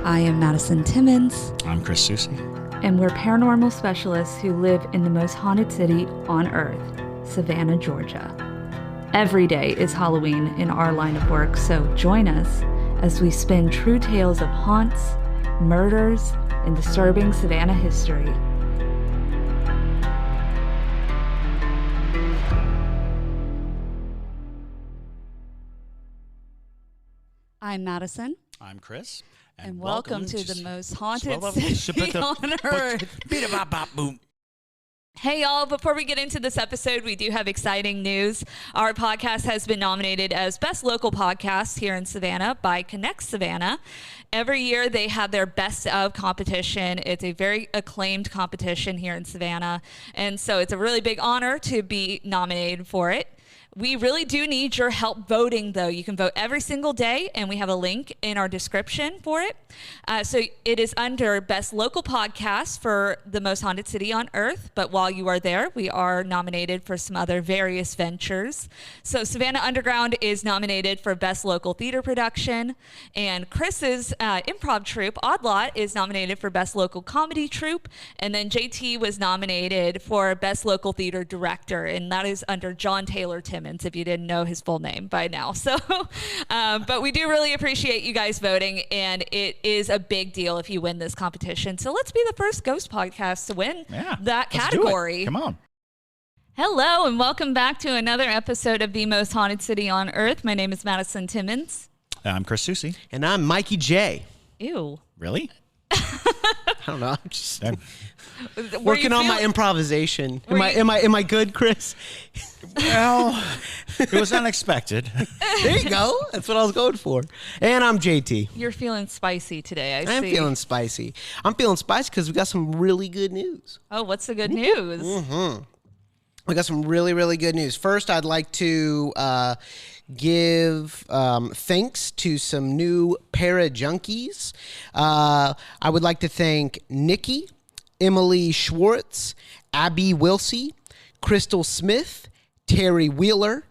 I am Madison Timmons. I'm Chris Soucy. And we're paranormal specialists who live in the most haunted city on earth, Savannah, Georgia. Every day is Halloween in our line of work, so join us as we spin true tales of haunts, murders, and disturbing Savannah history. I'm Madison. I'm Chris. And welcome to the most haunted city on earth. Hey y'all, before we get into this episode, we do have exciting news. Our podcast has been nominated as Best Local Podcast here in Savannah by Connect Savannah. Every year they have their Best of competition. It's a very acclaimed competition here in Savannah. And so it's a really big honor to be nominated for it. We really do need your help voting, though. You can vote every single day, and we have a link in our description for it. So it is under Best Local Podcast for the most haunted city on earth. But while you are there, we are nominated for some other various ventures. So Savannah Underground is nominated for Best Local Theater Production, and Chris's improv troupe, Odd Lot, is nominated for Best Local Comedy Troupe, and then JT was nominated for Best Local Theater Director, and that is under John Taylor Timmons, if you didn't know his full name by now. So, but we do really appreciate you guys voting, and it is a big deal if you win this competition. So let's be the first ghost podcast to win that category. Come on. Hello, and welcome back to another episode of The Most Haunted City on Earth. My name is Madison Timmons. I'm Chris Soucy. And I'm Mikey J. Ew. Really? I don't know. I'm just Were working you on my improvisation. Am I good, Chris? Well, it was unexpected. There you go. That's what I was going for. And I'm JT. You're feeling spicy today, I am see. feeling spicy. I'm feeling spicy because we got some really good news. Oh, what's the good news? Mm-hmm. We got some really, really good news. First, I'd like to give thanks to some new para-junkies. I would like to thank Nikki, Emily Schwartz, Abby Wilsey, Crystal Smith, Terry Wheeler,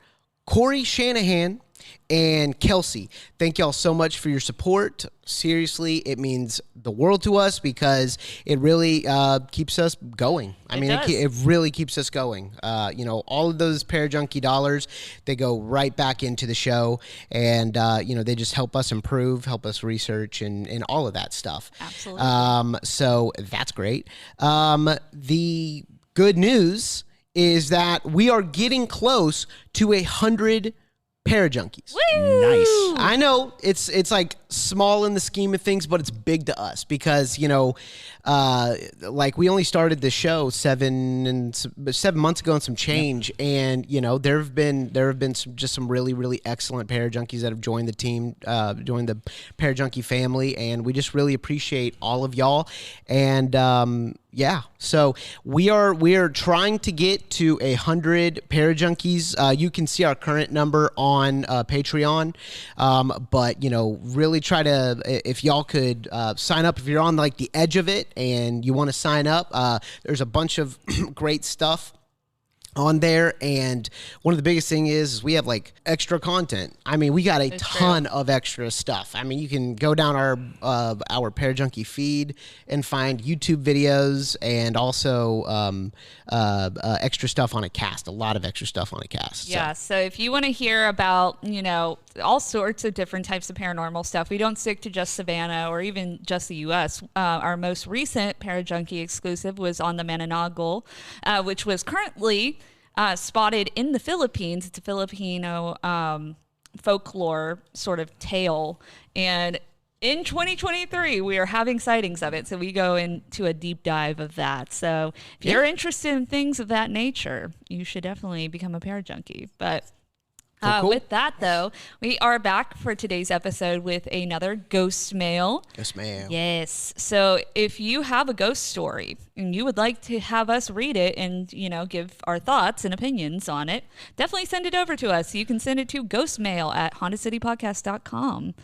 Corey Shanahan, and Kelsey. Thank y'all so much for your support. Seriously, it means the world to us because it really keeps us going. It really keeps us going. All of those para-junkie dollars, they go right back into the show, and they just help us improve, help us research, and all of that stuff. Absolutely. So that's great. The good news is that we are getting close to 100 para-junkies. Woo! Nice. I know it's like small in the scheme of things, but it's big to us because we only started the show 7 months ago and some change, and there have been some really, really excellent para-junkies that have joined the team, joined the para-junkie family, and we just really appreciate all of y'all. And so we are trying to get to 100 para-junkies. You can see our current number on Patreon, but really try to, if y'all could sign up if you're on like the edge of it and you want to sign up. There's a bunch of great stuff on there, and one of the biggest thing is we have like extra content. We got a ton of extra stuff. You can go down our para-junkie feed and find YouTube videos and also extra stuff on a cast, a lot of extra stuff on a cast. Yeah, so if you want to hear about, all sorts of different types of paranormal stuff, we don't stick to just Savannah or even just the U.S. Our most recent para-junkie exclusive was on the Mananagual, which was currently spotted in the Philippines. It's a Filipino folklore sort of tale, and in 2023 we are having sightings of it, so we go into a deep dive of that. So if you're interested in things of that nature, you should definitely become a para-junkie. But cool. With that, though, we are back for today's episode with another Ghostmail. Ghostmail. Yes. So if you have a ghost story and you would like to have us read it and, give our thoughts and opinions on it, definitely send it over to us. You can send it to ghostmail@hauntedcitypodcast.com.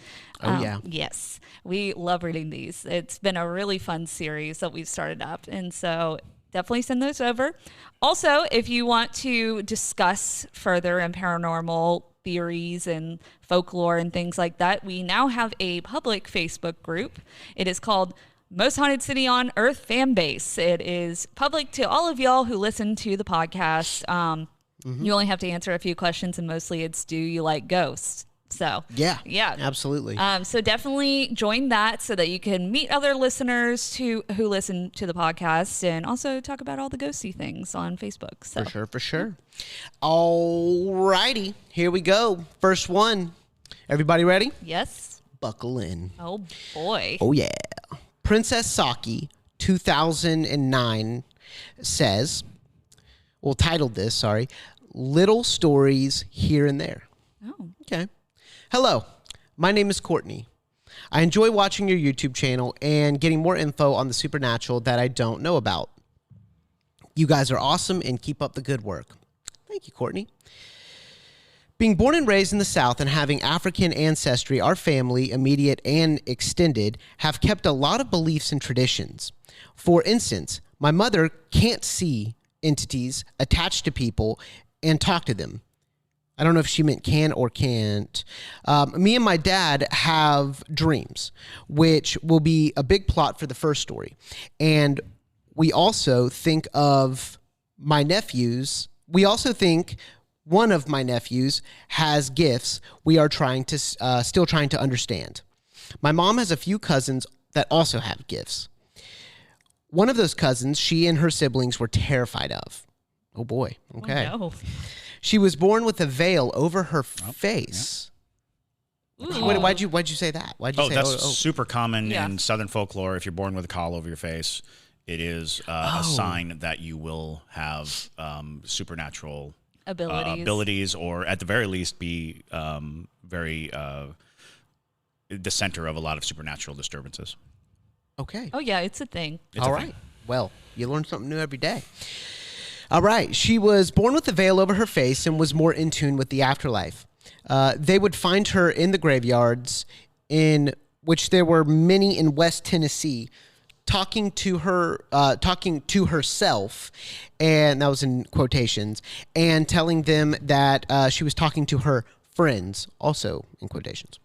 Oh, yeah. Yes. We love reading these. It's been a really fun series that we've started up. And so definitely send those over. Also, if you want to discuss further in paranormal theories and folklore and things like that, we now have a public Facebook group. It is called Most Haunted City on Earth Fan Base. It is public to all of y'all who listen to the podcast. You only have to answer a few questions, and mostly it's, do you like ghosts? So yeah, absolutely. So definitely join that so that you can meet other listeners who listen to the podcast, and also talk about all the ghosty things on Facebook. So. For sure. All righty, here we go. First one. Everybody ready? Yes. Buckle in. Oh boy. Oh yeah. Princess Saki 2009 says, titled this, sorry, Little Stories Here and There. Oh. Okay. Hello, my name is Courtney. I enjoy watching your YouTube channel and getting more info on the supernatural that I don't know about. You guys are awesome and keep up the good work. Thank you, Courtney. Being born and raised in the South and having African ancestry, our family, immediate and extended, have kept a lot of beliefs and traditions. For instance, my mother can't see entities attached to people and talk to them. I don't know if she meant can or can't. Me and my dad have dreams, which will be a big plot for the first story. And we also think of my nephews. We also think one of my nephews has gifts we are still trying to understand. My mom has a few cousins that also have gifts. One of those cousins, she and her siblings were terrified of. Oh boy. Okay. Oh, no. She was born with a veil over her face. Ooh. Why'd you say that? Why'd you say That's super common Yeah. in Southern folklore. If you're born with a caul over your face, it is a sign that you will have supernatural abilities, or at the very least be the center of a lot of supernatural disturbances. Okay. Oh yeah, it's a thing. All right. Well, you learn something new every day. All right. She was born with a veil over her face and was more in tune with the afterlife. They would find her in the graveyards, in which there were many in West Tennessee, talking to herself, and that was in quotations, and telling them that she was talking to her friends, also in quotations.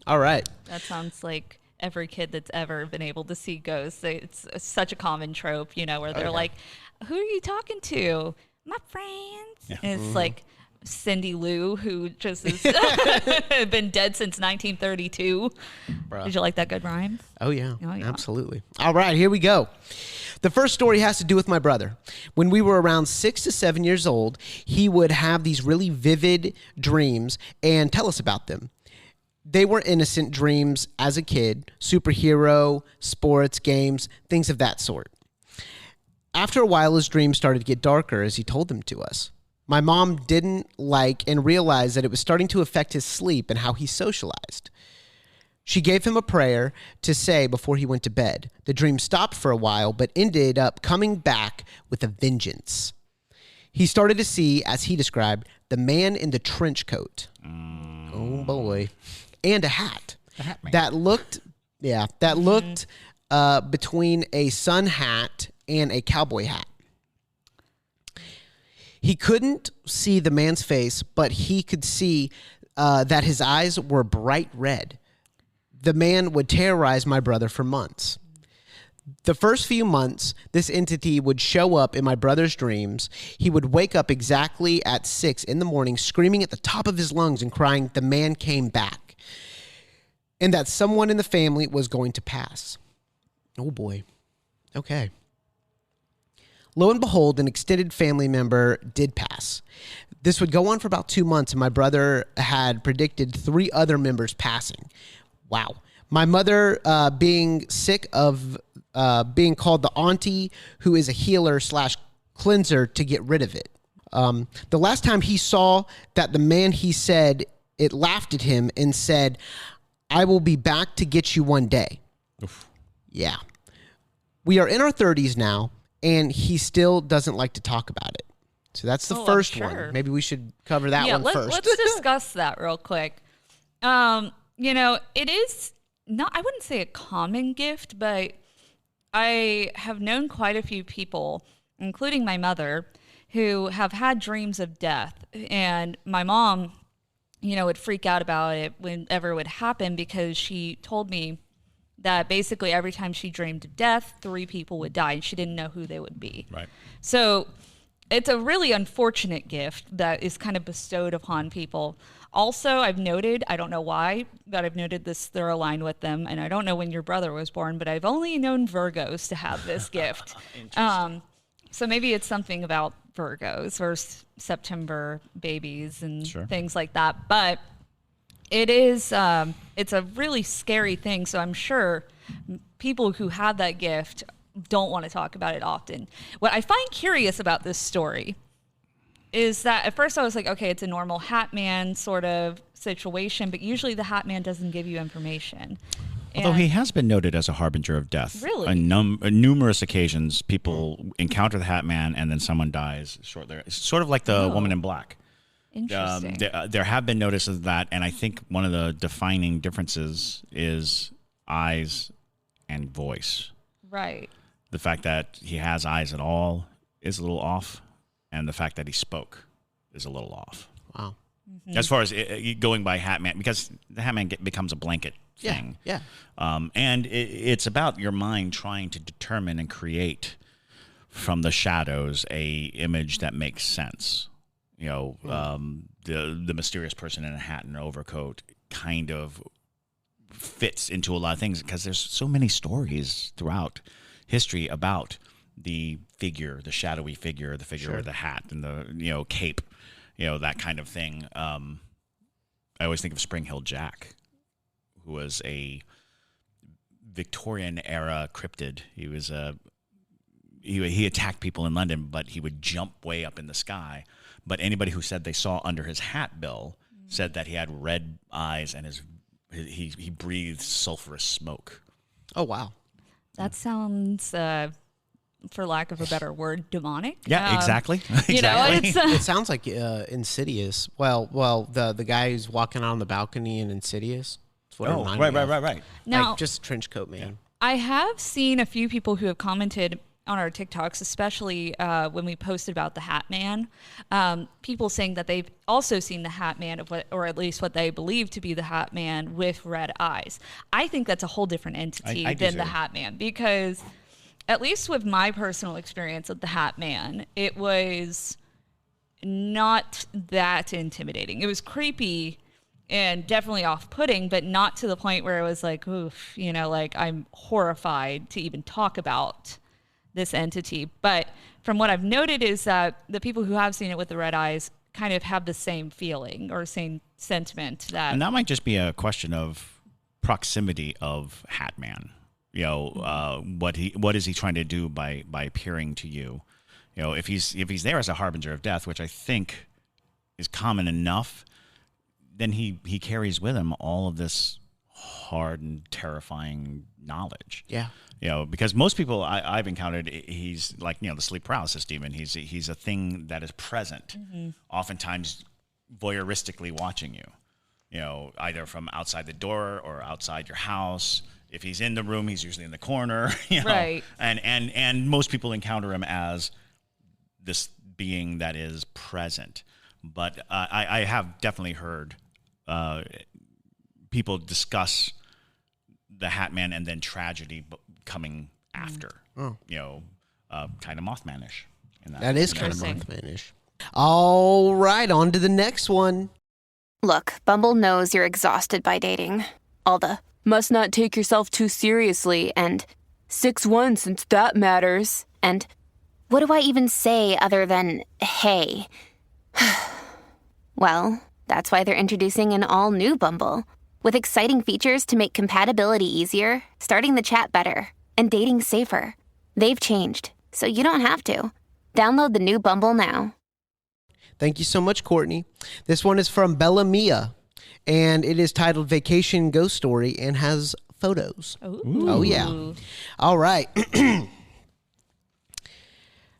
All right. That sounds like every kid that's ever been able to see ghosts. It's such a common trope, where they're like, who are you talking to? My friends. Yeah. And it's like Cindy Lou, who just has been dead since 1932. Bruh. Did you like that good rhyme? Oh yeah. Yeah. Absolutely. All right, here we go. The first story has to do with my brother. When we were around 6 to 7 years old, he would have these really vivid dreams and tell us about them. They were innocent dreams as a kid, superhero, sports, games, things of that sort. After a while, his dreams started to get darker as he told them to us. My mom didn't like and realized that it was starting to affect his sleep and how he socialized. She gave him a prayer to say before he went to bed. The dream stopped for a while, but ended up coming back with a vengeance. He started to see, as he described, the man in the trench coat. Oh boy. And a hat. The hat man. That looked between a sun hat and a cowboy hat. He couldn't see the man's face, but he could see that his eyes were bright red. The man would terrorize my brother for months. The first few months, this entity would show up in my brother's dreams. He would wake up exactly at 6 in the morning, screaming at the top of his lungs and crying, "The man came back," and that someone in the family was going to pass. Oh boy. Okay. Lo and behold, an extended family member did pass. This would go on for about 2 months, and my brother had predicted 3 other members passing. Wow. My mother being sick of being called the auntie who is a healer / cleanser to get rid of it. The last time he saw that the man, he said, it laughed at him and said, "I will be back to get you one day." Oof. Yeah. We are in our 30s now, and he still doesn't like to talk about it. So that's the Oh, I'm first sure. one. Maybe we should cover that one first. Let's discuss that real quick. It is not, I wouldn't say a common gift, but I have known quite a few people, including my mother, who have had dreams of death. And my mom, would freak out about it whenever it would happen, because she told me that basically every time she dreamed of death, 3 people would die, and she didn't know who they would be. Right. So it's a really unfortunate gift that is kind of bestowed upon people. Also, I've noted, I don't know why, but I've noted this through a line with them, and I don't know when your brother was born, but I've only known Virgos to have this gift. So maybe it's something about Virgos or September babies and things like that. But it is, it's a really scary thing. So I'm sure people who have that gift don't want to talk about it often. What I find curious about this story is that at first I was like, okay, it's a normal Hat Man sort of situation, but usually the Hat Man doesn't give you information. Although he has been noted as a harbinger of death. Really? On numerous occasions, people encounter the Hat Man and then someone dies shortly. It's sort of like the Woman in Black. Interesting. There have been notices of that, and I think one of the defining differences is eyes and voice. Right. The fact that he has eyes at all is a little off, and the fact that he spoke is a little off. Wow. Mm-hmm. As far as going by Hat Man, because the Hat Man becomes a blanket thing. Yeah. And it's about your mind trying to determine and create from the shadows a image that makes sense. The mysterious person in a hat and an overcoat kind of fits into a lot of things because there's so many stories throughout history about the figure, the shadowy figure, the figure with the hat and the cape, that kind of thing. I always think of Spring Hill Jack, who was a Victorian era cryptid. He was he attacked people in London, but he would jump way up in the sky. But anybody who said they saw under his hat bill said that he had red eyes and he breathed sulfurous smoke. Oh, wow. That sounds, for lack of a better word, demonic. Yeah, exactly. It sounds like Insidious. Well, the guy who's walking out on the balcony in Insidious. That's what it reminded me of. Right. Now, like just trench coat man. Yeah. I have seen a few people who have commented on our TikToks, especially when we posted about the Hat Man, people saying that they've also seen the Hat Man, or at least what they believe to be the Hat Man with red eyes. I think that's a whole different entity than the Hat Man, because at least with my personal experience with the Hat Man, it was not that intimidating. It was creepy and definitely off-putting, but not to the point where it was like, oof, like I'm horrified to even talk about this entity. But from what I've noted is that the people who have seen it with the red eyes kind of have the same feeling or same sentiment. And that might just be a question of proximity of Hat Man. What is he trying to do by appearing to you? If he's there as a harbinger of death, which I think is common enough, then he carries with him all of this hard and terrifying knowledge. Yeah. Because most people I've encountered, he's like, the sleep paralysis demon. He's a thing that is present, oftentimes voyeuristically watching you, either from outside the door or outside your house. If he's in the room, he's usually in the corner, Right. And most people encounter him as this being that is present. But I have definitely heard people discuss the Hat Man and then tragedy coming after. Kind of Mothman-ish. That is kind of Mothman-ish. All right, on to the next one. Look, Bumble knows you're exhausted by dating. All the must not take yourself too seriously and 6'1" since that matters. And what do I even say other than hey? Well, that's why they're introducing an all-new Bumble with exciting features to make compatibility easier, starting the chat better, and dating safer. They've changed, so you don't have to. Download the new Bumble now. Thank you so much, Courtney. This one is from Bella Mia, and it is titled Vacation Ghost Story and has photos. Ooh. Oh, yeah. All right.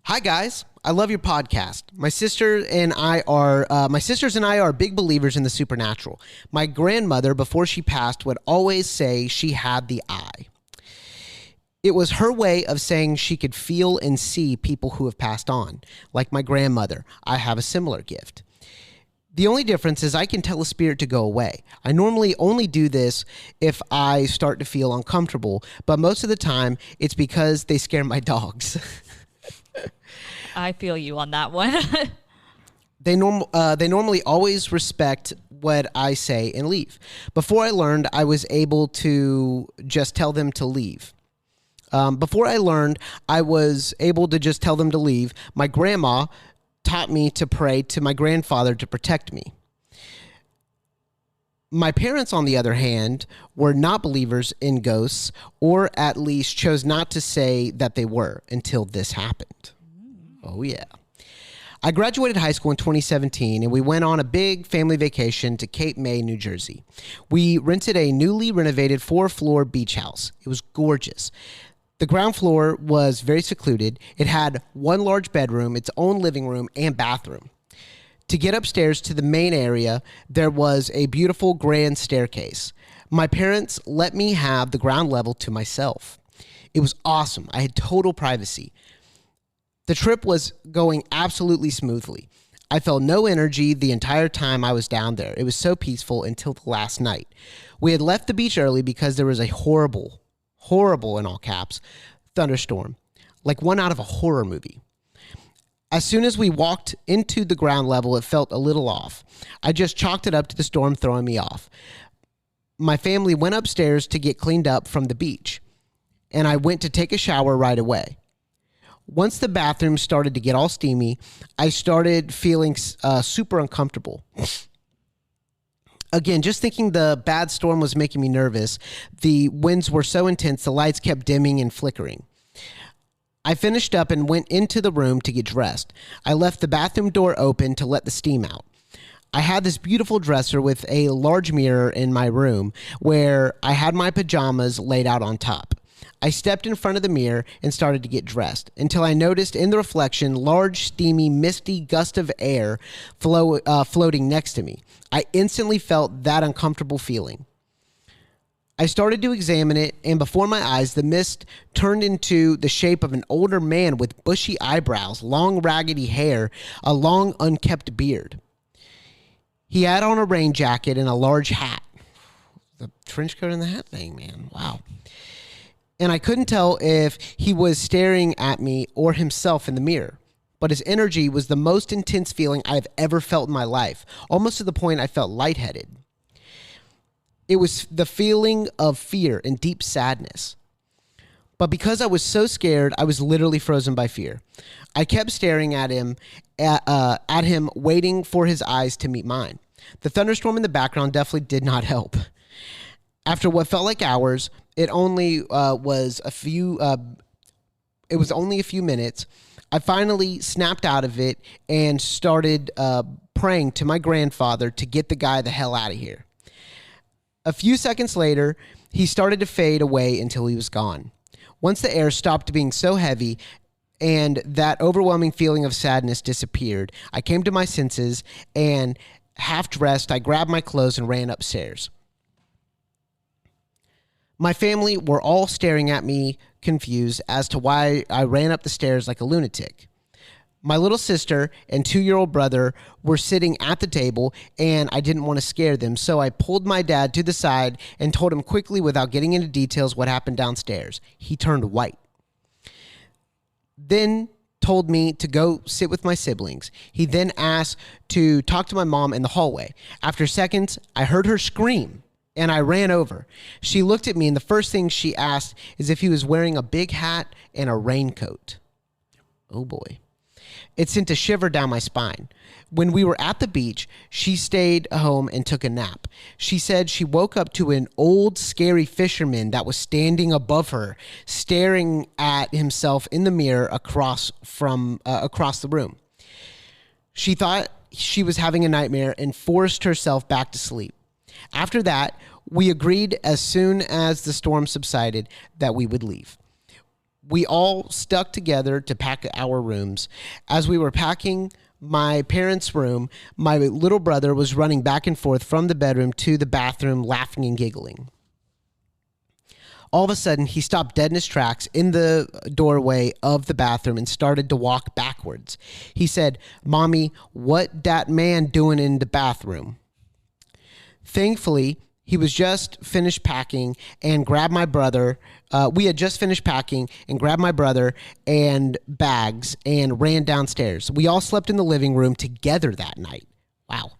Hi, guys. I love your podcast. My sisters and I are big believers in the supernatural. My grandmother, before she passed, would always say she had the eye. It was her way of saying she could feel and see people who have passed on. Like my grandmother, I have a similar gift. The only difference is I can tell a spirit to go away. I normally only do this if I start to feel uncomfortable, but most of the time it's because they scare my dogs. I feel you on that one. They normally always respect what I say and leave. Before I learned, I was able to just tell them to leave. Before I learned, I was able to just tell them to leave. My grandma taught me to pray to my grandfather to protect me. My parents, on the other hand, were not believers in ghosts, or at least chose not to say that they were until this happened. Oh, yeah. I graduated high school in 2017, and we went on a big family vacation to Cape May, New Jersey. We rented a newly renovated 4-floor beach house. It was gorgeous. The ground floor was very secluded. It had one large bedroom, its own living room, and bathroom. To get upstairs to the main area, there was a beautiful grand staircase. My parents let me have the ground level to myself. It was awesome. I had total privacy. The trip was going absolutely smoothly. I felt no energy the entire time I was down there. It was so peaceful until the last night. We had left the beach early because there was a horrible in all caps, thunderstorm, like one out of a horror movie. As soon as we walked into the ground level, it felt a little off. I just chalked it up to the storm throwing me off. My family went upstairs to get cleaned up from the beach, and I went to take a shower right away. Once the bathroom started to get all steamy, I started feeling super uncomfortable. Again, just thinking the bad storm was making me nervous. The winds were so intense, the lights kept dimming and flickering. I finished up and went into the room to get dressed. I left the bathroom door open to let the steam out. I had this beautiful dresser with a large mirror in my room where I had my pajamas laid out on top. I stepped in front of the mirror and started to get dressed until I noticed in the reflection large, steamy, misty gust of air floating next to me. I instantly felt that uncomfortable feeling. I started to examine it, and before my eyes, the mist turned into the shape of an older man with bushy eyebrows, long, raggedy hair, a long, unkempt beard. He had on a rain jacket and a large hat. The trench coat and the hat thing, man. Wow. And I couldn't tell if he was staring at me or himself in the mirror. But his energy was the most intense feeling I've ever felt in my life, almost to the point I felt lightheaded. It was the feeling of fear and deep sadness. But because I was so scared, I was literally frozen by fear. I kept staring at him, waiting for his eyes to meet mine. The thunderstorm in the background definitely did not help. After what felt like hours, it was only a few minutes. I finally snapped out of it and started praying to my grandfather to get the guy the hell out of here. A few seconds later, he started to fade away until he was gone. Once the air stopped being so heavy and that overwhelming feeling of sadness disappeared, I came to my senses and, half dressed, I grabbed my clothes and ran upstairs. My family were all staring at me, confused as to why I ran up the stairs like a lunatic. My little sister and 2-year-old brother were sitting at the table, and I didn't want to scare them, so I pulled my dad to the side and told him quickly, without getting into details, what happened downstairs. He turned white. Then told me to go sit with my siblings. He then asked to talk to my mom in the hallway. After seconds, I heard her scream, and I ran over. She looked at me, and the first thing she asked is if he was wearing a big hat and a raincoat. Oh boy. It sent a shiver down my spine. When we were at the beach, she stayed home and took a nap. She said she woke up to an old, scary fisherman that was standing above her, staring at himself in the mirror across the room. She thought she was having a nightmare and forced herself back to sleep. After that, we agreed as soon as the storm subsided that we would leave. We all stuck together to pack our rooms. As we were packing my parents' room, my little brother was running back and forth from the bedroom to the bathroom, laughing and giggling. All of a sudden, he stopped dead in his tracks in the doorway of the bathroom and started to walk backwards. He said, "Mommy, what dat man doing in the bathroom?" Thankfully, he was just finished packing and grabbed my brother. We had just finished packing and grabbed my brother and bags and ran downstairs. We all slept in the living room together that night. Wow.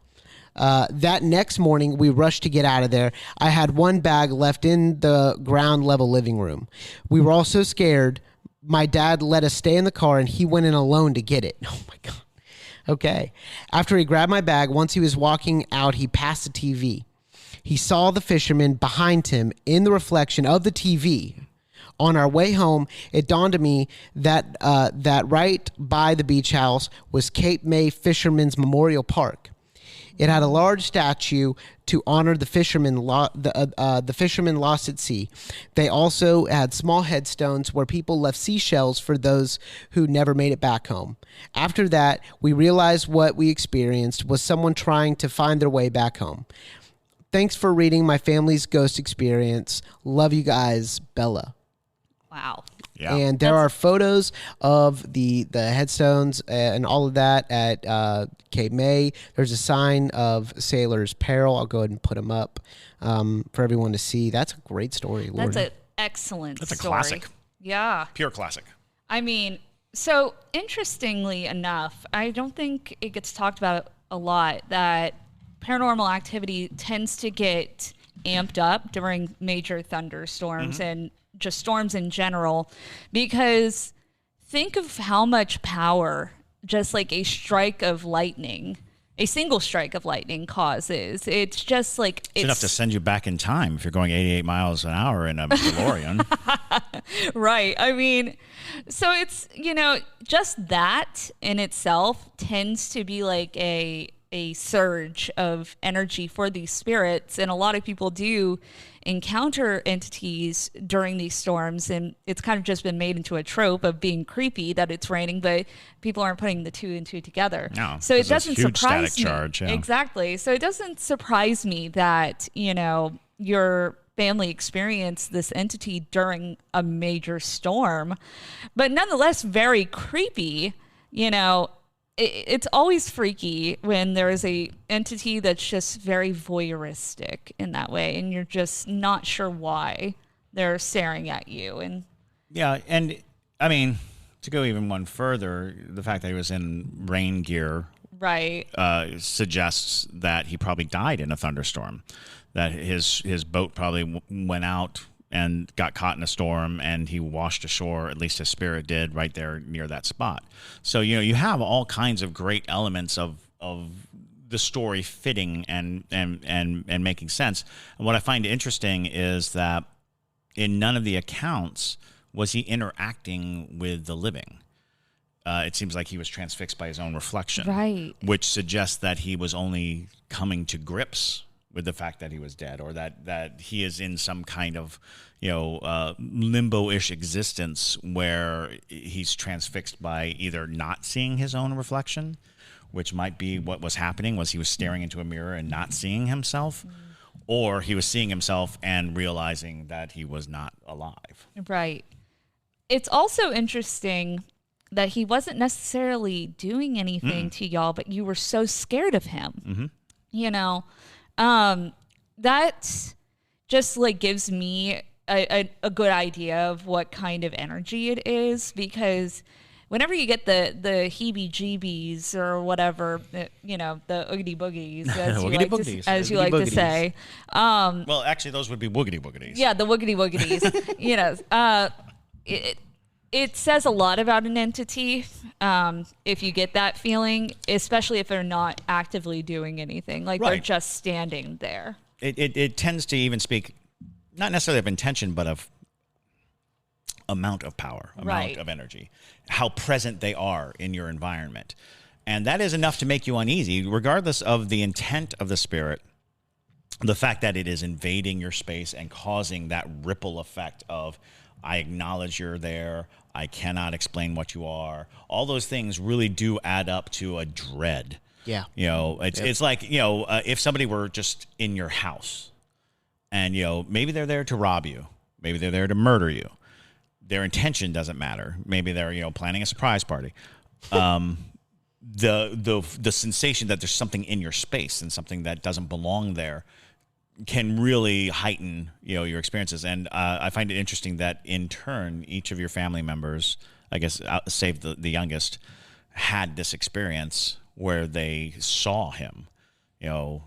That next morning, we rushed to get out of there. I had one bag left in the ground level living room. We were all so scared. My dad let us stay in the car, and he went in alone to get it. Oh, my God. Okay. After he grabbed my bag, once he was walking out, he passed the TV. He saw the fisherman behind him in the reflection of the TV. On our way home, it dawned on me that that right by the beach house was Cape May Fishermen's Memorial Park. It had a large statue to honor the fishermen the fishermen lost at sea. They also had small headstones where people left seashells for those who never made it back home. After that, we realized what we experienced was someone trying to find their way back home. Thanks for reading my family's ghost experience. Love you guys, Bella. Wow. Yeah. And there are photos of the headstones and all of that at Cape May. There's a sign of Sailor's Peril. I'll go ahead and put them up for everyone to see. That's a great story, Lord. That's an excellent story. That's a classic. Yeah. Pure classic. I mean, so interestingly enough, I don't think it gets talked about a lot that paranormal activity tends to get amped up during major thunderstorms and just storms in general, because think of how much power just like a strike of lightning, a single strike of lightning causes. It's just like it's enough to send you back in time if you're going 88 miles an hour in a DeLorean. Right. I mean, so it's, just that in itself tends to be like a surge of energy for these spirits, and a lot of people do encounter entities during these storms, and it's kind of just been made into a trope of being creepy that it's raining, but people aren't putting the two and two together. No, so it doesn't huge surprise static me. Charge, yeah. Exactly. So it doesn't surprise me that your family experienced this entity during a major storm, but nonetheless very creepy. It's always freaky when there is a entity that's just very voyeuristic in that way, and you're just not sure why they're staring at you. And yeah, and I mean, to go even one further, the fact that he was in rain gear, right, suggests that he probably died in a thunderstorm. That his boat probably went out and got caught in a storm, and he washed ashore, at least his spirit did, right there near that spot. So, you have all kinds of great elements of the story fitting and making sense. And what I find interesting is that in none of the accounts was he interacting with the living. It seems like he was transfixed by his own reflection, right, which suggests that he was only coming to grips with the fact that he was dead, or that he is in some kind of, limbo-ish existence where he's transfixed by either not seeing his own reflection, which might be what was happening, was he was staring into a mirror and not seeing himself, or he was seeing himself and realizing that he was not alive. Right. It's also interesting that he wasn't necessarily doing anything to y'all, but you were so scared of him. That just like gives me a good idea of what kind of energy it is, because whenever you get the heebie-jeebies or whatever, the oogie boogies, as you like to say. Well, actually, those would be woogity woogities. Yeah, the woogity woogities. It says a lot about an entity if you get that feeling, especially if they're not actively doing anything, like they're just standing there. It tends to even speak, not necessarily of intention, but of amount of power, amount of energy, how present they are in your environment. And that is enough to make you uneasy, regardless of the intent of the spirit. The fact that it is invading your space and causing that ripple effect of, I acknowledge you're there, I cannot explain what you are. All those things really do add up to a dread. Yeah. It's like, if somebody were just in your house and, maybe they're there to rob you, Maybe they're there to murder you. Their intention doesn't matter. Maybe they're planning a surprise party. The sensation that there's something in your space and something that doesn't belong there can really heighten your experiences. And I find it interesting that in turn each of your family members, I guess save the youngest, had this experience where they saw him. Your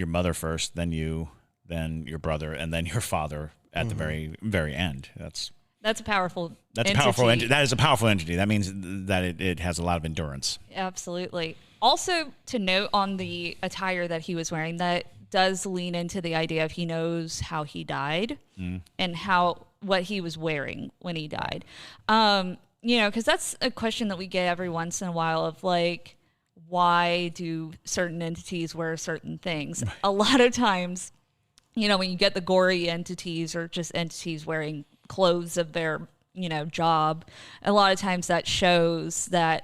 mother first, then you, then your brother, and then your father at the very, very end. That's a powerful entity. That is a powerful entity. That means that it has a lot of endurance. Absolutely. Also, to note on the attire that he was wearing, that does lean into the idea of he knows how he died and what he was wearing when he died. Because that's a question that we get every once in a while of like, why do certain entities wear certain things? Right. A lot of times, when you get the gory entities or just entities wearing clothes of their job, a lot of times that shows that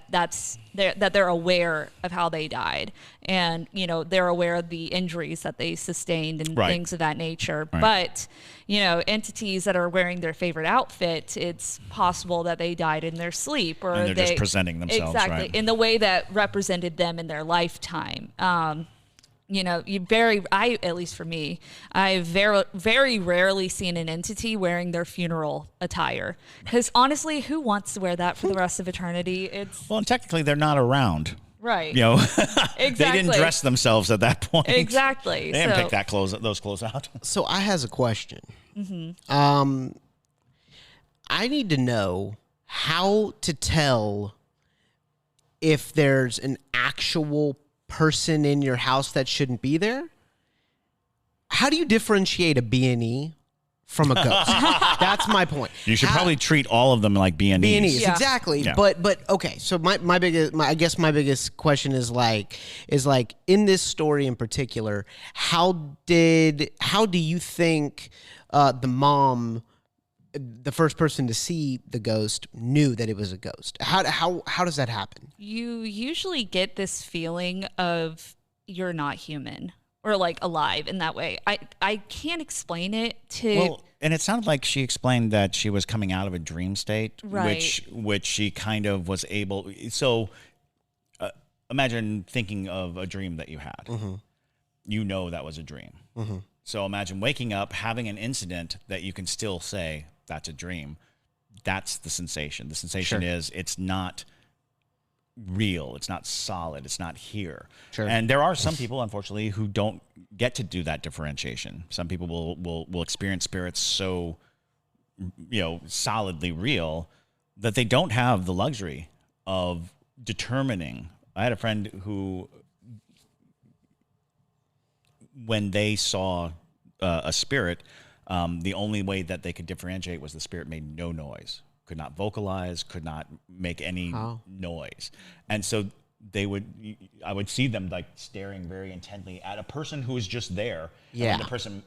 they're aware of how they died, and they're aware of the injuries that they sustained and things of that nature. Right. But entities that are wearing their favorite outfit, it's possible that they died in their sleep, or and they're just presenting themselves in the way that represented them in their lifetime. At least for me, I've very, very rarely seen an entity wearing their funeral attire. Because honestly, who wants to wear that for the rest of eternity? And technically they're not around. Right. Exactly. They didn't dress themselves at that point. Exactly. They didn't pick those clothes out. So I has a question. Mm-hmm. I need to know how to tell if there's an actual person in your house that shouldn't be there. How do you differentiate a B&E from a ghost? That's my point. You should probably treat all of them like B&Es. B&Es, exactly. Yeah. But okay. So my biggest question is like in this story in particular, how do you think the mom, the first person to see the ghost, knew that it was a ghost? How does that happen? You usually get this feeling of you're not human or like alive in that way. I can't explain it to. Well, and it sounded like she explained that she was coming out of a dream state, right, which she kind of was able. So imagine thinking of a dream that you had. Mm-hmm. That was a dream. Mm-hmm. So imagine waking up, having an incident that you can still say, that's a dream. That's the sensation. The sensation is it's not real. It's not solid. It's not here. Sure. And there are some people, unfortunately, who don't get to do that differentiation. Some people will experience spirits so, solidly real that they don't have the luxury of determining. I had a friend who, when they saw a spirit, the only way that they could differentiate was the spirit made no noise, could not vocalize, could not make any noise. And so I would see them like staring very intently at a person who was just there. Yeah. And the person,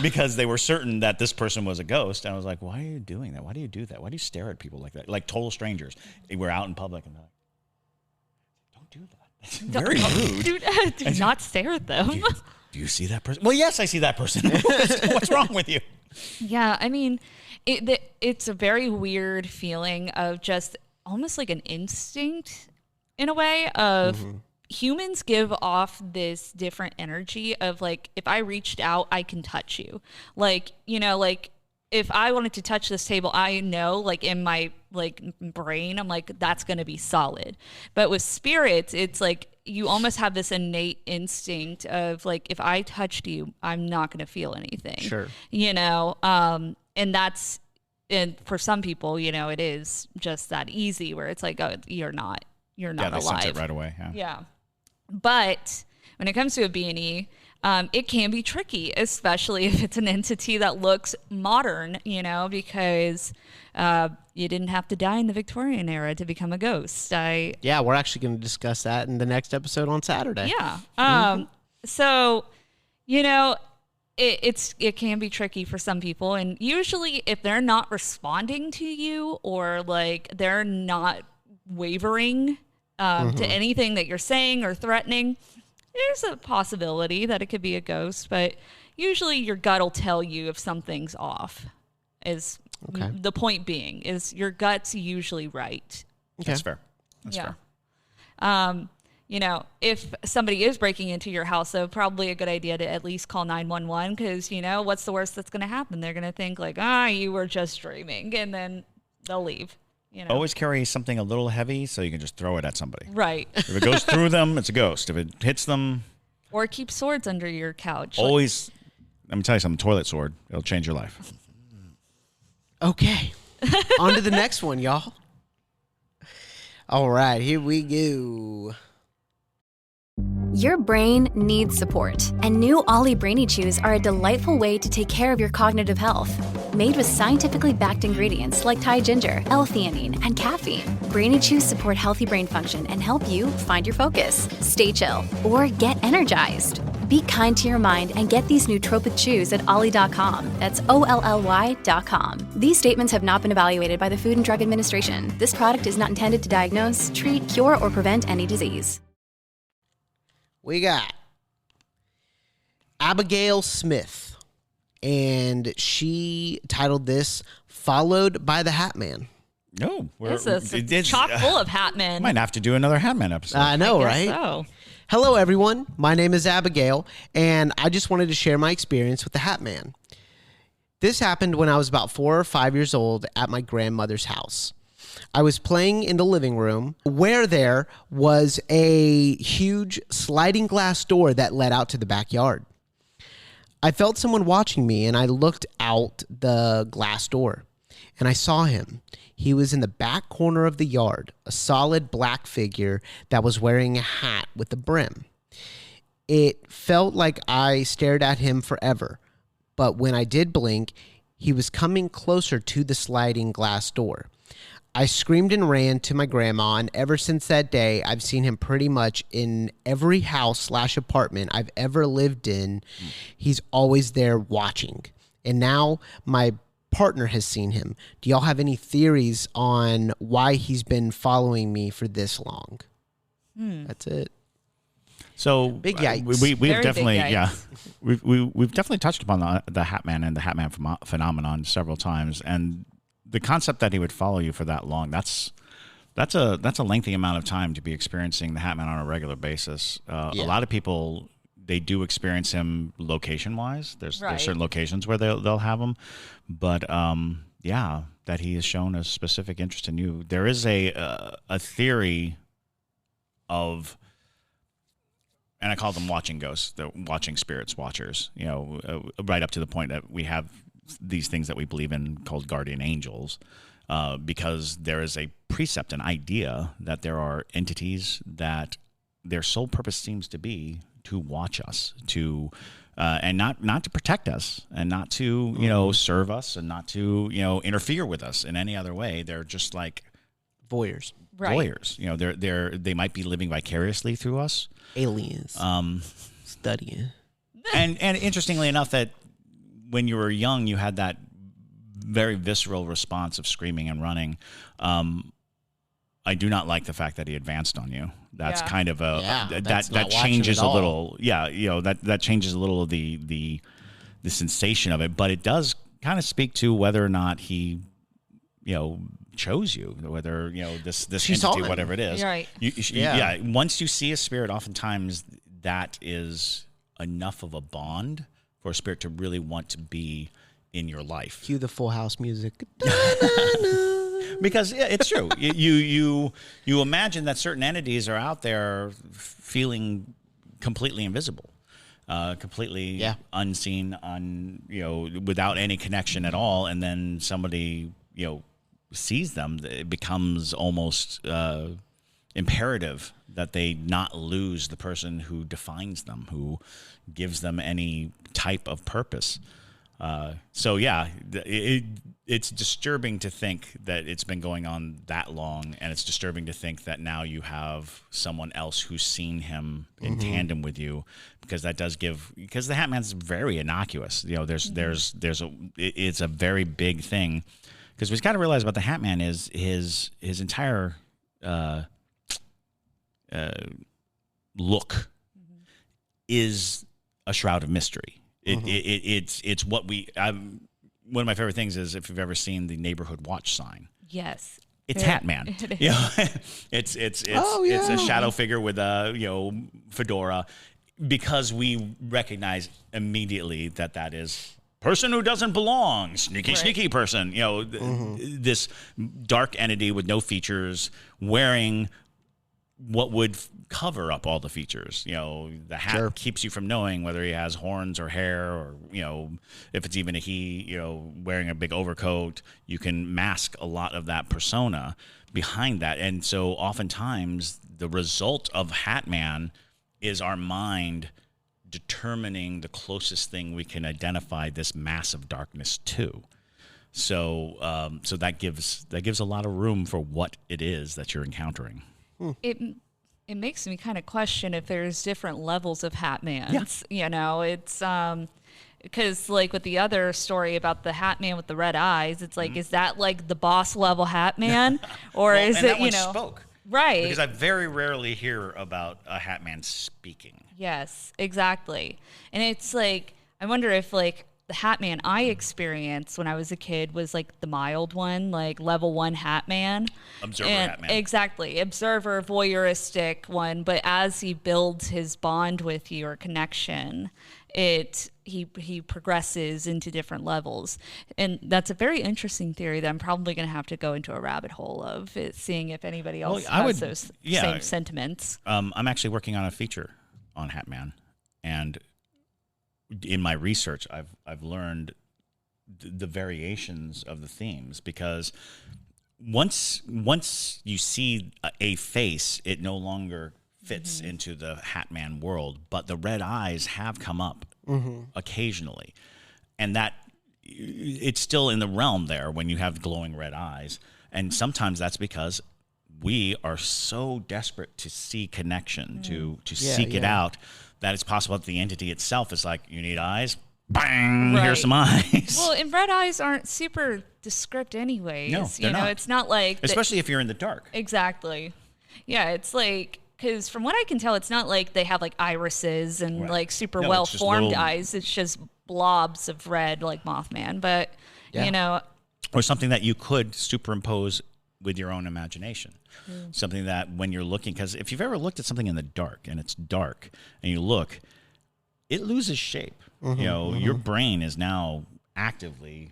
because they were certain that this person was a ghost. And I was like, why are you doing that? Why do you do that? Why do you stare at people like that? Like total strangers. We're out in public and they're like, don't do that. That's very rude. Do not stare at them. Do you see that person? Well, yes, I see that person. What's wrong with you? Yeah, I mean, it's a very weird feeling of just almost like an instinct in a way of humans give off this different energy of like, if I reached out, I can touch you. Like, if I wanted to touch this table, I know like in my like brain, I'm like, that's going to be solid. But with spirits, it's like, you almost have this innate instinct of like, if I touched you, I'm not going to feel anything. Sure. And for some people, it is just that easy where it's like, oh, you're not alive. They sense it right away. Yeah. But when it comes to a B&E, it can be tricky, especially if it's an entity that looks modern, because you didn't have to die in the Victorian era to become a ghost. Yeah, we're actually going to discuss that in the next episode on Saturday. Yeah. So, it can be tricky for some people. And usually if they're not responding to you or like they're not wavering to anything that you're saying or threatening, there's a possibility that it could be a ghost. But usually your gut will tell you if something's off. The point being is your gut's usually right. Okay. That's fair. That's fair. If somebody is breaking into your house, though, probably a good idea to at least call 911 because, what's the worst that's going to happen? They're going to think like, you were just dreaming, and then they'll leave. Always carry something a little heavy so you can just throw it at somebody. Right. If it goes through them, it's a ghost. If it hits them... Or keep swords under your couch. Always... Let me tell you something. Toilet sword. It'll change your life. Okay. On to the next one, y'all. All right, here we go. Your brain needs support, and new Ollie Brainy Chews are a delightful way to take care of your cognitive health. Made with scientifically backed ingredients like Thai ginger, L-theanine, and caffeine, Brainy Chews support healthy brain function and help you find your focus, stay chill, or get energized. Be kind to your mind and get these nootropic chews at ollie.com. That's OLLY.com. These statements have not been evaluated by the Food and Drug Administration. This product is not intended to diagnose, treat, cure, or prevent any disease. We got Abigail Smith, and she titled this "Followed by the Hat Man." No, this is chock full of Hat Men. Might have to do another Hat Man episode. I know, I guess right? So. Hello, everyone. My name is Abigail, and I just wanted to share my experience with the Hat Man. This happened when I was about 4 or 5 years old at my grandmother's house. I was playing in the living room where there was a huge sliding glass door that led out to the backyard. I felt someone watching me, and I looked out the glass door, and I saw him. He was in the back corner of the yard, a solid black figure that was wearing a hat with a brim. It felt like I stared at him forever, but when I did blink, he was coming closer to the sliding glass door. I screamed and ran to my grandma, and ever since that day, I've seen him pretty much in every house/apartment I've ever lived in. He's always there watching. And now my partner has seen him. Do y'all have any theories on why he's been following me for this long? That's it. So big yikes. We've Very definitely, big yikes. we've definitely touched upon the Hat Man and the Hat Man phenomenon several times, and the concept that he would follow you for that long, that's a lengthy amount of time to be experiencing the Hat Man on a regular basis. A lot of people, they do experience him location-wise. There's certain locations where they'll have him. But, that he has shown a specific interest in you. There is a theory of, and I call them watching ghosts, the watching spirits, watchers, right up to the point that we have these things that we believe in called guardian angels, because there is a precept, an idea that there are entities that their sole purpose seems to be to watch us, to and not to protect us, and not to serve us, and not to interfere with us in any other way. They're just like Voyeurs. Right. Voyeurs. They might be living vicariously through us. Aliens. Studying. And interestingly enough, that when you were young, you had that very visceral response of screaming and running. I do not like the fact that he advanced on you. That's kind of that changes a little. That changes a little of the sensation of it, but it does kind of speak to whether or not he, chose you, whether this entity, whatever it is. Right. Once you see a spirit, oftentimes that is enough of a bond for a spirit to really want to be in your life. Cue the Full House music. Because it's true. You imagine that certain entities are out there feeling completely invisible, completely unseen, without any connection at all, and then somebody sees them. It becomes almost imperative that they not lose the person who defines them, who gives them any type of purpose. It's disturbing to think that it's been going on that long, and it's disturbing to think that now you have someone else who's seen him in tandem with you, because that does because the Hat Man's very innocuous. It's a very big thing, because we've got to realize about the Hat Man is his entire look is a shroud of mystery. It's what we. One of my favorite things is if you've ever seen the neighborhood watch sign. Yes. It's Hat Man. You know, it's a shadow figure with a fedora, because we recognize immediately that is person who doesn't belong, sneaky person. You know, this dark entity with no features wearing what would cover up all the features. You know, the hat keeps you from knowing whether he has horns or hair, or, you know, if it's even a he, you know, wearing a big overcoat. You can mask a lot of that persona behind that. And so oftentimes the result of Hat Man is our mind determining the closest thing we can identify this massive darkness to. So so that gives a lot of room for what it is that you're encountering. It makes me kind of question if there's different levels of Hat Mans. Yeah. You know, it's because like with the other story about the Hat Man with the red eyes, it's like, is that like the boss level Hat Man, or well, is and it that one spoke? Right. Because I very rarely hear about a Hat Man speaking. Yes, exactly. And it's like, I wonder if like the Hat Man I experienced when I was a kid was like the mild one, like level 1 Hat Man. Observer Hat Man. Exactly. Observer, voyeuristic one. But as he builds his bond with you or connection, he progresses into different levels. And that's a very interesting theory that I'm probably going to have to go into a rabbit hole of seeing if anybody else has those same sentiments. I'm actually working on a feature on Hat Man, and in my research, I've learned the variations of the themes, because once you see a face, it no longer fits into the Hat Man world. But the red eyes have come up occasionally, and that it's still in the realm there when you have glowing red eyes. And sometimes that's because we are so desperate to see connection, to seek it out, that it's possible that the entity itself is like, you need eyes? Bang! Right. Here's some eyes. Well, and red eyes aren't super descript anyways. No, they're not. It's not like... Especially if you're in the dark. Exactly. Yeah, it's like... Because from what I can tell, it's not like they have like irises and like super well-formed eyes. It's just blobs of red like Mothman. But, you know... Or something that you could superimpose with your own imagination. Something that when you're looking, because if you've ever looked at something in the dark and it's dark and you look, it loses shape. You know, your brain is now actively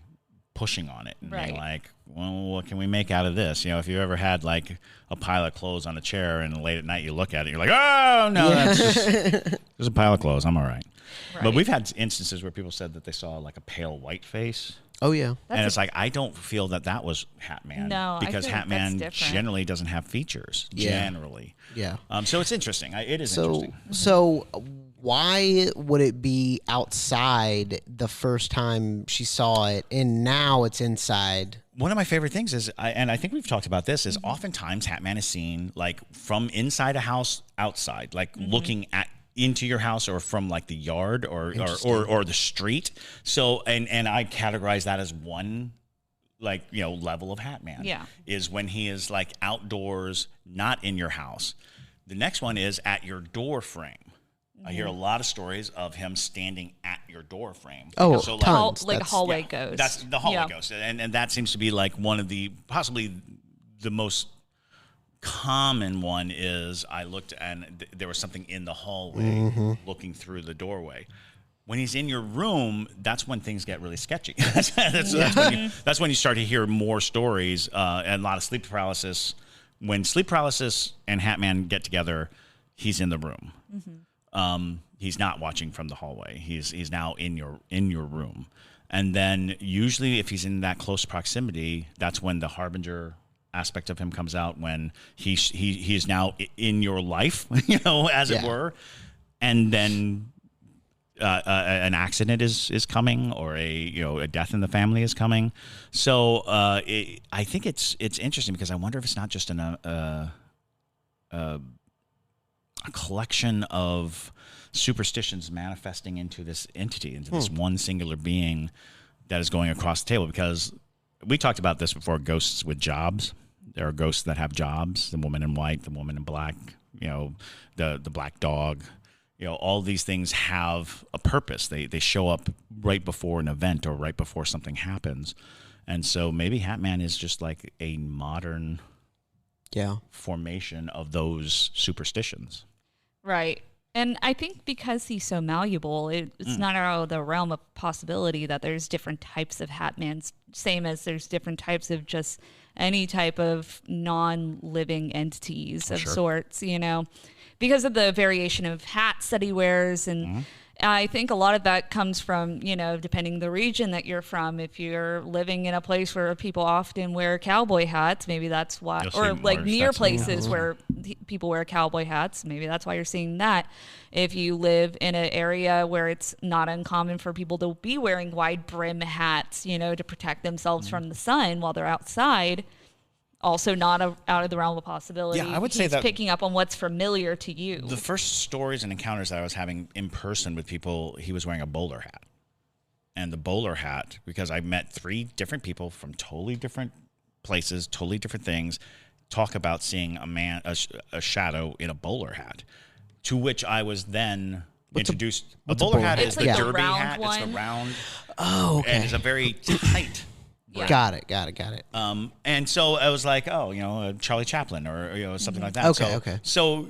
pushing on it and being like, well, what can we make out of this? You know, if you ever had like a pile of clothes on a chair and late at night you look at it, you're like, oh no, that's just there's a pile of clothes. I'm all right. But we've had instances where people said that they saw like a pale white face. Oh, yeah. And it's like, I don't feel that was Hat Man. No, because I feel Hat Man generally doesn't have features. Generally. Yeah. So it's interesting. It is interesting. So why would it be outside the first time she saw it, and now it's inside? One of my favorite things is, and I think we've talked about this, is oftentimes Hat Man is seen like from inside a house outside, like looking into your house, or from like the yard or the street. So and I categorize that as one, like, you know, level of Hat Man. Yeah. Is when he is like outdoors, not in your house. The next one is at your door frame. I hear a lot of stories of him standing at your door frame. Oh, so tons. Like a hallway ghost. That's the hallway ghost. And that seems to be like one of the, possibly the most common one is, I looked and there was something in the hallway looking through the doorway. When he's in your room, that's when things get really sketchy. That's when you start to hear more stories and a lot of sleep paralysis. When sleep paralysis and Hat Man get together, he's in the room. He's not watching from the hallway. He's now in your room. And then usually if he's in that close proximity, that's when the harbinger aspect of him comes out, when he is now in your life, you know, as it were. And then an accident is coming, or a death in the family is coming. So I think it's interesting, because I wonder if it's not just a collection of superstitions manifesting into this entity, into this one singular being that is going across the table. Because we talked about this before, ghosts with jobs. There are ghosts that have jobs, the woman in white, the woman in black, you know, the black dog, all these things have a purpose. They show up right before an event or right before something happens. And so maybe Hat Man is just like a modern formation of those superstitions. Right. And I think because he's so malleable, it's not out of the realm of possibility that there's different types of Hat Mans, same as there's different types of just any type of non-living entities of sorts, because of the variation of hats that he wears. And I think a lot of that comes from, depending the region that you're from. If you're living in a place where people often wear cowboy hats, maybe that's why, or like near places where people wear cowboy hats, maybe that's why you're seeing that. If you live in an area where it's not uncommon for people to be wearing wide brim hats, to protect themselves from the sun while they're outside, also not out of the realm of possibility. Yeah, I would say that picking up on what's familiar to you. The first stories and encounters that I was having in person with people, he was wearing a bowler hat. And the bowler hat, because I met 3 different people from totally different places, totally different things, talk about seeing a shadow in a bowler hat, to which I was then introduced. A bowler hat is the derby hat. It's the round. Oh, okay. And it's a very tight. Yeah. Got it. And so I was like, Charlie Chaplin or something like that. Okay. So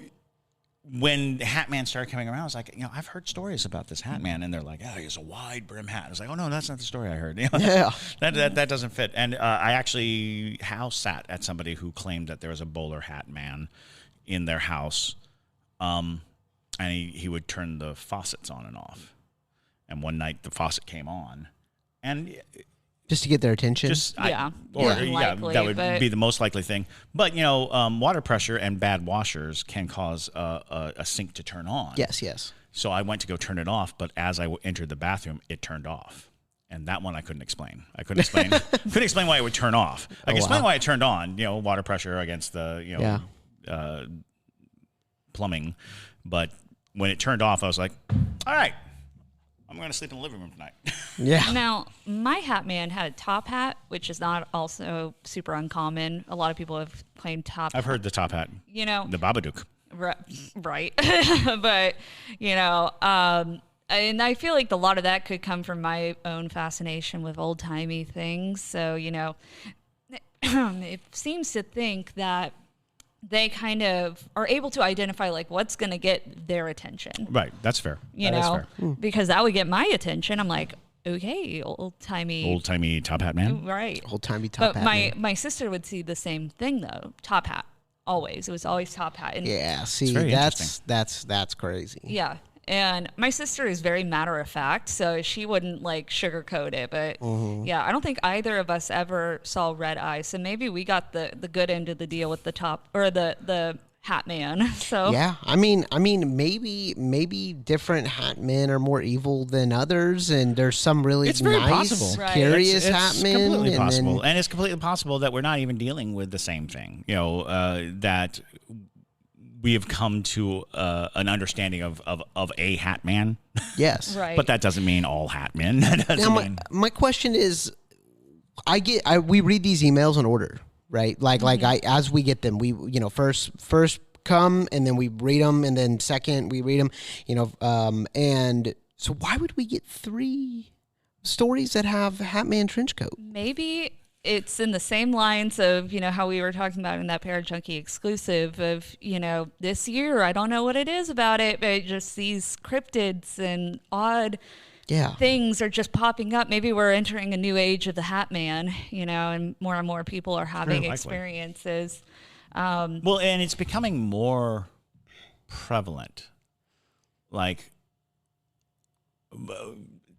when Hat Man started coming around, I was like, I've heard stories about this Hat Man, and they're like, he has a wide brim hat. I was like, oh no, that's not the story I heard. That doesn't fit. And I actually house sat at somebody who claimed that there was a bowler hat man in their house, and he would turn the faucets on and off. And one night the faucet came on, and just to get their attention? Likely, that would be the most likely thing. But, water pressure and bad washers can cause a sink to turn on. Yes. So I went to go turn it off, but as I entered the bathroom, it turned off. And that one I couldn't explain. Couldn't explain why it would turn off. I can explain why it turned on, water pressure against the, plumbing. But when it turned off, I was like, all right, I'm going to sleep in the living room tonight. Yeah. Now, my Hat Man had a top hat, which is not also super uncommon. A lot of people have claimed top hat. I've heard the top hat. The Babadook. Right. But, and I feel like a lot of that could come from my own fascination with old-timey things. So, it seems to think that they kind of are able to identify like what's going to get their attention. Right. That's fair. Because that would get my attention. I'm like, okay, old-timey top hat man. Right. Old-timey top hat man. My sister would see the same thing though. Top hat. Always. It was always top hat. And see, that's crazy. Yeah. And my sister is very matter of fact, so she wouldn't like sugarcoat it. But I don't think either of us ever saw red eye. So maybe we got the good end of the deal with the top or the Hat Man. So yeah, I mean, maybe different Hat Men are more evil than others, and there's some really nice, curious Hat Men. It's completely possible, and it's completely possible that we're not even dealing with the same thing. That we have come to an understanding of a Hat Man. Yes. Right. But that doesn't mean all Hat Men. My question is, we read these emails in order, right? As we get them, we first come and then we read them, and then second we read them, and so why would we get 3 stories that have Hat Man trench coat? Maybe it's in the same lines of, how we were talking about in that Parajunkie exclusive of, this year, I don't know what it is about it, but just these cryptids and odd things are just popping up. Maybe we're entering a new age of the Hat Man, and more people are having experiences. Well, and it's becoming more prevalent.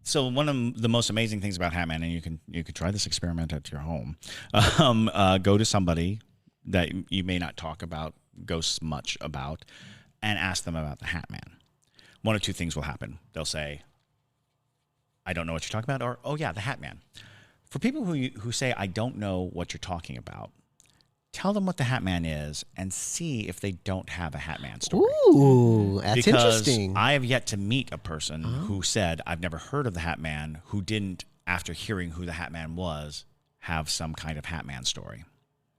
So one of the most amazing things about Hat Man, and you can try this experiment at your home, go to somebody that you may not talk about ghosts much about, and ask them about the Hat Man. One of 2 things will happen. They'll say, I don't know what you're talking about, or, oh yeah, the Hat Man. For people who say, I don't know what you're talking about, tell them what the Hat Man is and see if they don't have a Hat Man story. Ooh, that's interesting. I have yet to meet a person who said, I've never heard of the Hat Man, who didn't, after hearing who the Hat Man was, have some kind of Hat Man story.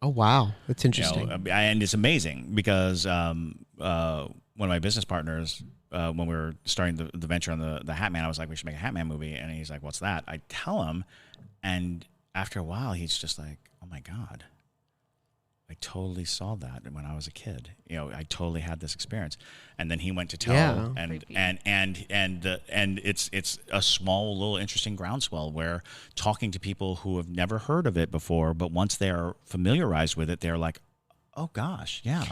Oh, wow. That's interesting. And it's amazing because one of my business partners when we were starting the venture on the Hat Man, I was like, we should make a Hat Man movie. And he's like, what's that? I tell him, and after a while, he's just like, oh my God, I totally saw that when I was a kid. I totally had this experience. And then he went to tell, and it's a small little interesting groundswell where talking to people who have never heard of it before, but once they are familiarized with it, they're like, oh gosh, yeah.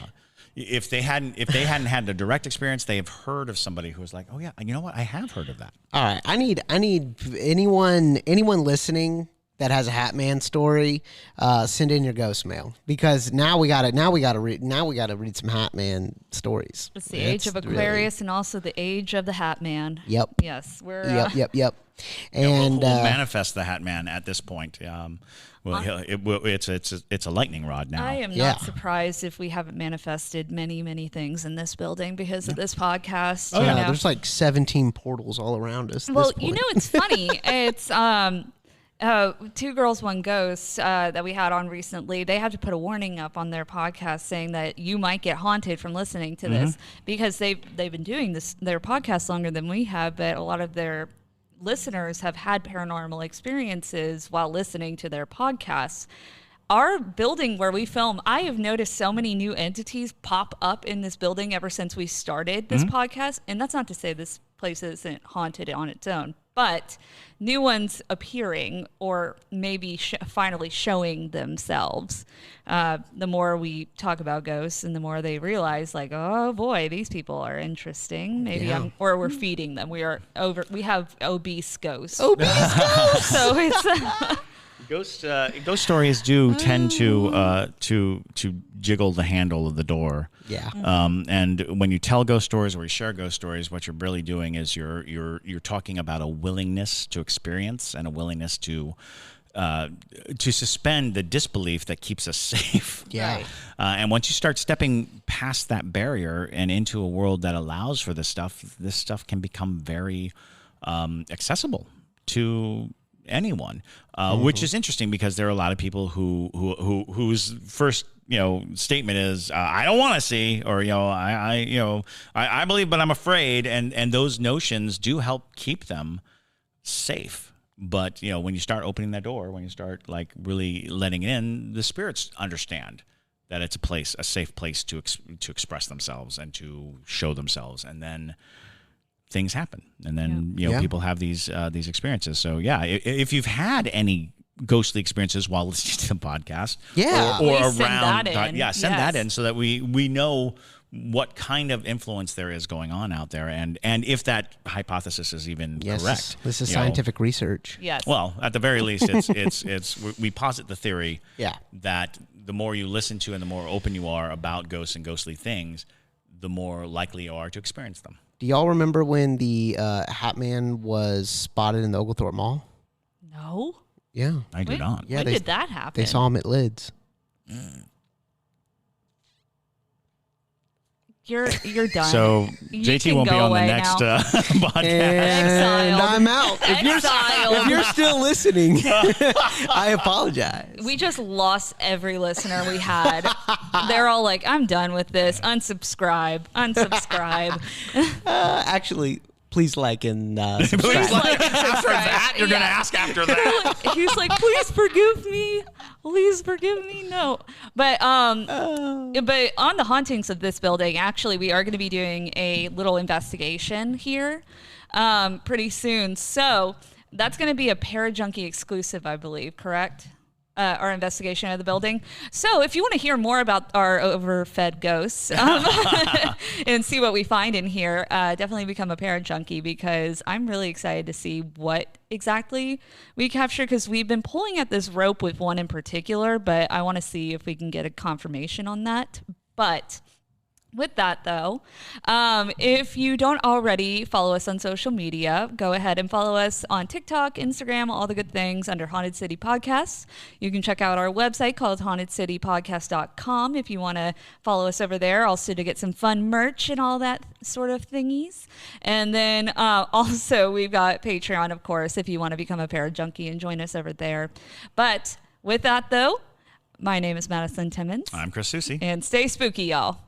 If they hadn't had the direct experience, they have heard of somebody who was like, oh yeah, you know what? I have heard of that. All right, I need anyone listening that has a Hat Man story, send in your ghost mail, because now we gotta read some Hat Man stories. It's the age of Aquarius and also the age of the Hat Man. Yep. Yes, we're yep. And we'll manifest the Hat Man at this point. It's a lightning rod now. I am not surprised if we haven't manifested many things in this building because of this podcast. Oh yeah, there's like 17 portals all around us. Well, it's funny. It's 2 Girls, 1 Ghost that we had on recently. They had to put a warning up on their podcast saying that you might get haunted from listening to this because they've been doing their podcast longer than we have, but a lot of their listeners have had paranormal experiences while listening to their podcasts. Our building where we film, I have noticed so many new entities pop up in this building ever since we started this podcast. And that's not to say this place isn't haunted on its own, but new ones appearing or maybe finally showing themselves. The more we talk about ghosts and the more they realize, like, oh boy, these people are interesting. Maybe or we're feeding them. We have obese ghosts. So it's Ghost stories do tend to jiggle the handle of the door. Yeah. And when you tell ghost stories or you share ghost stories, what you're really doing is you're talking about a willingness to experience and a willingness to suspend the disbelief that keeps us safe. Yeah. Right. And once you start stepping past that barrier and into a world that allows for this stuff can become very accessible to anyone, which is interesting because there are a lot of people whose first statement is I don't want to see, or I believe but I'm afraid, and those notions do help keep them safe. But when you start opening that door, when you start like really letting it in, the spirits understand that it's a safe place to express themselves and to show themselves, and then things happen, and then people have these experiences. So if you've had any ghostly experiences while listening to the podcast, or around, send that in so that we know what kind of influence there is going on out there, and if that hypothesis is even correct. This is scientific research. Yes. Well, at the very least, it's we posit the theory that the more you listen to and the more open you are about ghosts and ghostly things, the more likely you are to experience them. Do y'all remember when the Hat Man was spotted in the Oglethorpe Mall? No. Yeah. I do not. Yeah, when did that happen? They saw him at Lids. You're done. So JT won't be on the next podcast. And I'm out. If you're still listening, I apologize. We just lost every listener we had. They're all like, I'm done with this. Unsubscribe. Actually, please like and subscribe. Please like and subscribe. You're going to ask after that. He's like, please forgive me. Please forgive me. No. But on the hauntings of this building, actually, we are going to be doing a little investigation here pretty soon. So that's going to be a Parajunkie exclusive, I believe, correct? Our investigation of the building. So if you want to hear more about our overfed ghosts and see what we find in here, definitely become a Parajunkie, because I'm really excited to see what exactly we capture, because we've been pulling at this rope with one in particular, but I want to see if we can get a confirmation on that. But with that, though, if you don't already follow us on social media, go ahead and follow us on TikTok, Instagram, all the good things under Haunted City Podcasts. You can check out our website called hauntedcitypodcast.com if you want to follow us over there, also to get some fun merch and all that sort of thingies. And then also we've got Patreon, of course, if you want to become a Parajunkie and join us over there. But with that, though, my name is Madison Timmons. I'm Chris Soucy. And stay spooky, y'all.